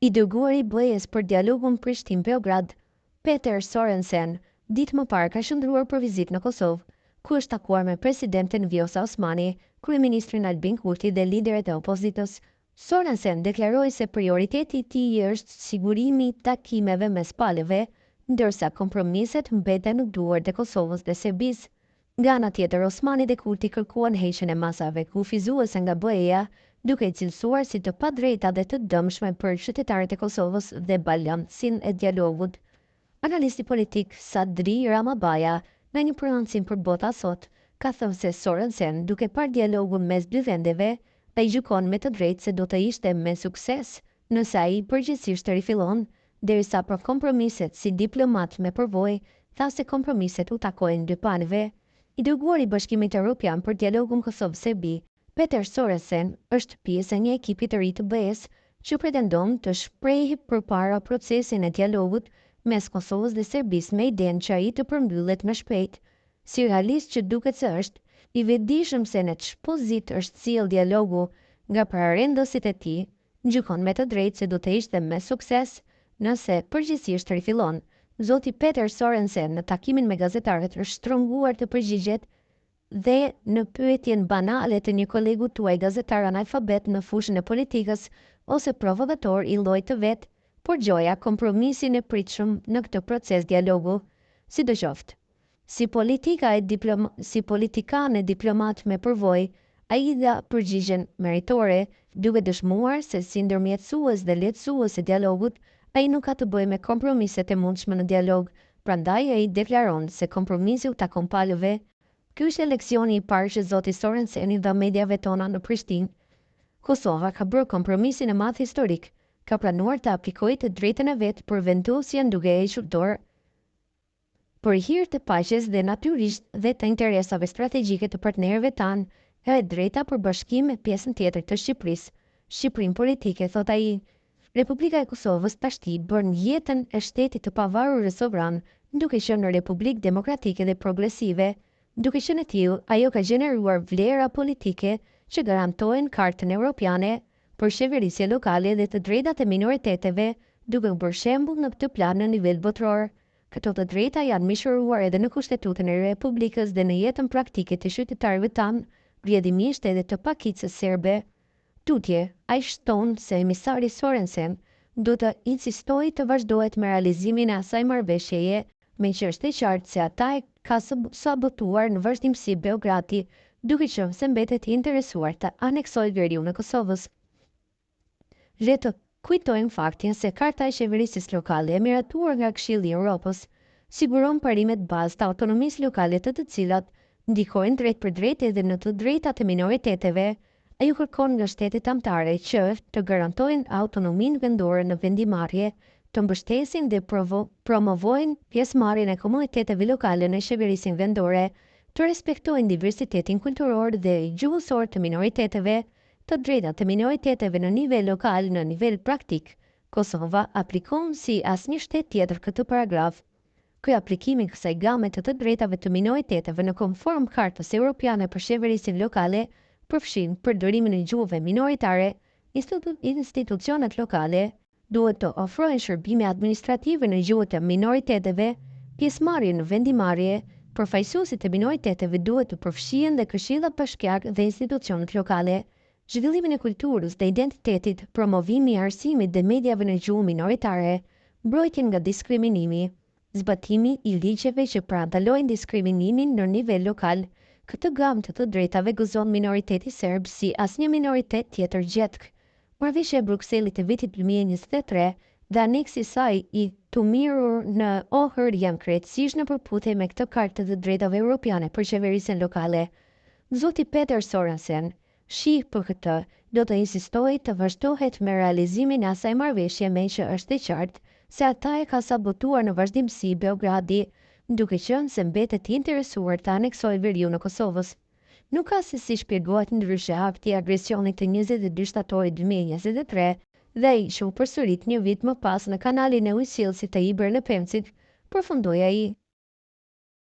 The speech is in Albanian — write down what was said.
I dërguari i BE-s për dialogun Prishtinë-Beograd, Peter Sorensen, ditë më parë ka shndruar për vizitë në Kosovë, ku është takuar me presidenten Vjosa Osmani, kryeministrin Albin Kurti dhe liderët e opozitës. Sorensen deklaroi se prioriteti i tij është sigurimi i takimeve mes palëve, ndërsa kompromiset mbeten në duart e Kosovës dhe Serbisë. Nga ana tjetër, Osmani dhe Kurti kërkuan heqjen e masave kufizuese nga BE-ja, duke i cilësuar si të padrejta dhe të dëmshme për qytetarët e Kosovës dhe balancin e dialogut. Analisti politik Sadri Ramabaja, në një prononcim për Bota Sot, ka thënë se Sorensen, duke parë dialogun mes dy vendeve, ai gjykon me të drejtë se do të ishte me sukses nëse ai përgjithsisht të rifillon, derisa për kompromiset si diplomat me përvojë, tha se kompromiset u takojnë dy panëve. I dërguari i Bashkimit Evropian për dialogun Kosovë-Serbi, Peter Sorensen, është pjesë e një ekipi të ri të BE-s që pretendon të shprehë përpara procesin e dialogut mes Kosovës dhe Serbisë me idenë që ai të përmbyllet më shpejt. Si realist që duket se është, i vetëdijshëm se në ç'pozitë është sjell dialogu nga pararendësit e tij, gjykon me të drejtë se do të ishte me sukses nëse përgjithsisht rifillon. Zoti Peter Sorensen në takimin me gazetarët është shtrënguar të përgjigjet dhe në pyetjen banale të një kolegu tuaj gazetar analfabet në fushën e politikës ose provokator i llojit të vet, por gjoja kompromisin e pritshëm në këtë proces dialogu. Sidoqoftë, si politikan e diplomat me përvojë, ai dha përgjigjen meritore, duke dëshmuar se si ndërmjetësues dhe lehtësues e dialogut, ai nuk ka të bëjë me kompromiset e mundshme në dialog, prandaj ai deklaron se kompromisi u takon palëve. Ky është leksioni i parë që zoti Sorenseni dha mediave tona në Prishtinë. Kosova ka bërë kompromisin e madh historik, ka planuar të aplikojë të drejtën e vet për vendosjen duke hequr dorë për hir të paqes dhe natyrisht dhe të interesave strategjike të partnerëve tanë, e drejta për bashkim me pjesën tjetër të Shqipërisë, Shqipërinë politike, thot ai. Republika e Kosovës tashti bën jetën e shtetit të pavarur dhe sovran, duke qenë në Republikë Demokratike dhe Progresive. Duke qenë e tillë, ajo ka gjeneruar vlera politike që garantojnë Kartën Evropiane për qeverisje lokale dhe të drejtat e minoriteteve, duke bërë shembull në këtë plan në nivel botëror. Këto të drejta janë mishëruar edhe në Kushtetutën e Republikës dhe në jetën praktike të qytetarëve tanë, rrjedhimisht edhe të pakicës serbe. Tutje, ai shton se emisari Sorensen do të insistojë të vazhdohet me realizimin e asaj marrëveshjeje, me që është e qartë se ata e ka sabotuar në vazhdimsi Beogradi, duke qenë se mbetet i interesuar të aneksojë veriun e Kosovës. Le të kujtojmë faktin se Karta e Qeverisjes Lokale e miratuar nga Këshilli i Evropës siguron parimet bazë të autonomisë lokale të cilat ndikojnë drejt për drejt edhe në të drejtat e minoriteteve. Ajo kërkon nga shtetet anëtare që të garantojnë autonominë vendore në vendimarrje, të mbështesin dhe promovojnë pjesëmarrjen e komuniteteve lokale në qeverisjen vendore, të respektojnë diversitetin kulturor dhe gjuhësor të minoriteteve, të drejtat e minoriteteve në nivel lokal në nivel praktik. Kosova aplikon si asnjë shtet tjetër këtë paragraf. Ky aplikimi i kësaj game të drejtave të minoriteteve në konform Kartës Evropiane për qeverisjen lokale përfshin përdorimin e gjuhëve minoritare. Institucionet lokale duhet të ofrojnë shërbime administrative në gjuhët e minoriteteve, pjesëmarrje në vendimarrje, përfaqësuesit e minoriteteve duhet të përfshihen dhe këshillat bashkiake dhe institucionet lokale. Zhvillimin e kulturës dhe identitetit, promovimi i arsimit dhe mediave në gjuhë minoritare, mbrojtjen nga diskriminimi, zbatimi i ligjeve që parandalojnë diskriminimin në nivel lokal. Këtë gamë të drejtave gëzon minoriteti serb si asnjë minoritet tjetër gjetk. Marrëveshja e Brukselit e vitit 2023 dhe aneksi i saj i të mirur në ohër janë krejtësisht në përputhje me këtë Kartë të drejtave evropiane për qeverisjen lokale. Zoti Peter Sorensen shih për këtë do të insistojë të vazhdohet me realizimin e asaj marrëveshje, me që është e qartë se ata e ka sabotuar në vazhdimsi Beogradi, duke qenë se mbetet i interesuar të aneksojë veriun e Kosovës. Nuk ka se si shpjegohet ndryshe akti i agresionit të 22 shtatorit 2023 dhe ai që u përsërit një vit më pas në kanalin e ujësillësit të Iber Lepemcit, përfundoi ai.